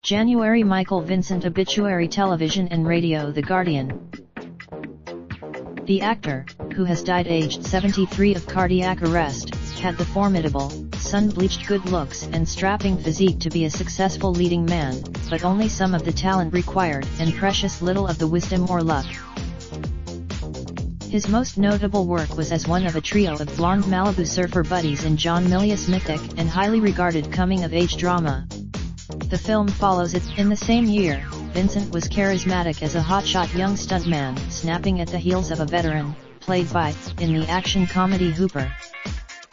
January Michael Vincent obituary television and radio The Guardian. The actor, who has died aged 73 of cardiac arrest, had the formidable, sun-bleached good looks and strapping physique to be a successful leading man, but only some of the talent required and precious little of the wisdom or luck. His most notable work was as one of a trio of blonde Malibu surfer buddies in John Milius' mythic and highly regarded coming-of-age drama. The film follows it. In the same year, Vincent was charismatic as a hotshot young stuntman, snapping at the heels of a veteran, played by, in the action comedy Hooper.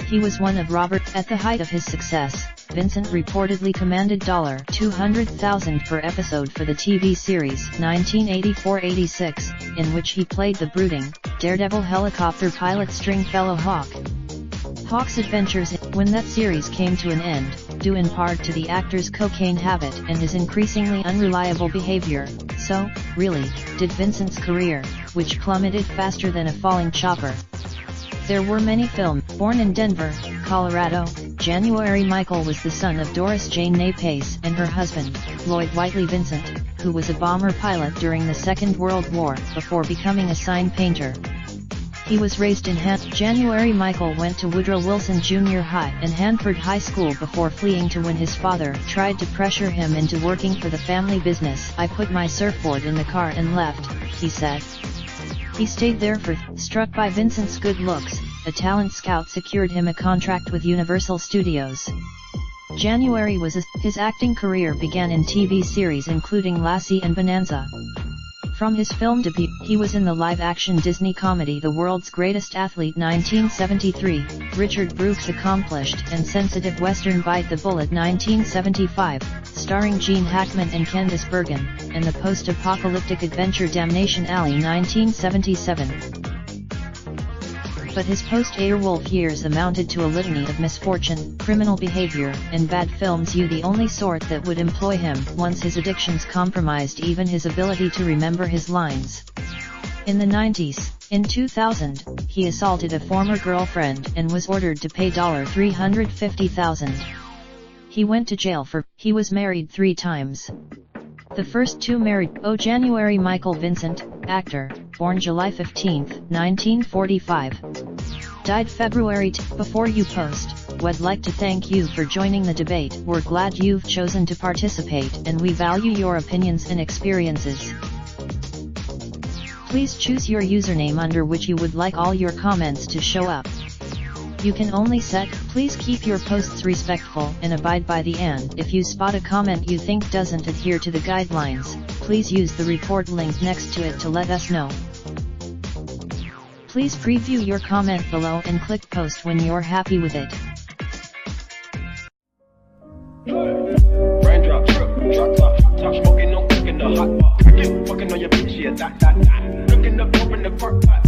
He was one of Robert. At the height of his success, Vincent reportedly commanded $200,000 per episode for the TV series 1984-86, in which he played the brooding, daredevil helicopter pilot Stringfellow Hawk. Hawk's adventures, when that series came to an end, due in part to the actor's cocaine habit and his increasingly unreliable behavior, so, really, did Vincent's career, which plummeted faster than a falling chopper. There were many films. Born in Denver, Colorado, January Michael was the son of Doris Jane Ney Pace and her husband, Lloyd Whiteley Vincent, who was a bomber pilot during the Second World War before becoming a sign painter. He was raised in January Michael went to Woodrow Wilson Junior High and Hanford High School before fleeing to when his father tried to pressure him into working for the family business. "I put my surfboard in the car and left," he said. He stayed there for. Struck by Vincent's good looks, a talent scout secured him a contract with Universal Studios. January his acting career began in TV series including Lassie and Bonanza. From his film debut, he was in the live-action Disney comedy The World's Greatest Athlete 1973, Richard Brooks' accomplished and sensitive western Bite the Bullet 1975, starring Gene Hackman and Candice Bergen, and the post-apocalyptic adventure Damnation Alley 1977. But his post-Airwolf years amounted to a litany of misfortune, criminal behavior, and bad films, the only sort that would employ him once his addictions compromised even his ability to remember his lines. In the 90s, in 2000, he assaulted a former girlfriend and was ordered to pay $350,000. He went to jail he was married 3 times. The first 2 married. January Michael Vincent, actor, born July 15, 1945. Died February. Before you post, we'd like to thank you for joining the debate. We're glad you've chosen to participate and we value your opinions and experiences. Please choose your username under which you would like all your comments to show up. You can only set. Please keep your posts respectful and abide by the and. If you spot a comment you think doesn't adhere to the guidelines, please use the report link next to it to let us know. Please preview your comment below and click post when you're happy with it. Raindrop, truck top, smoking, no cooking the hot pot. Fucking on your bitch, yeah, that. Looking up, open the park pot.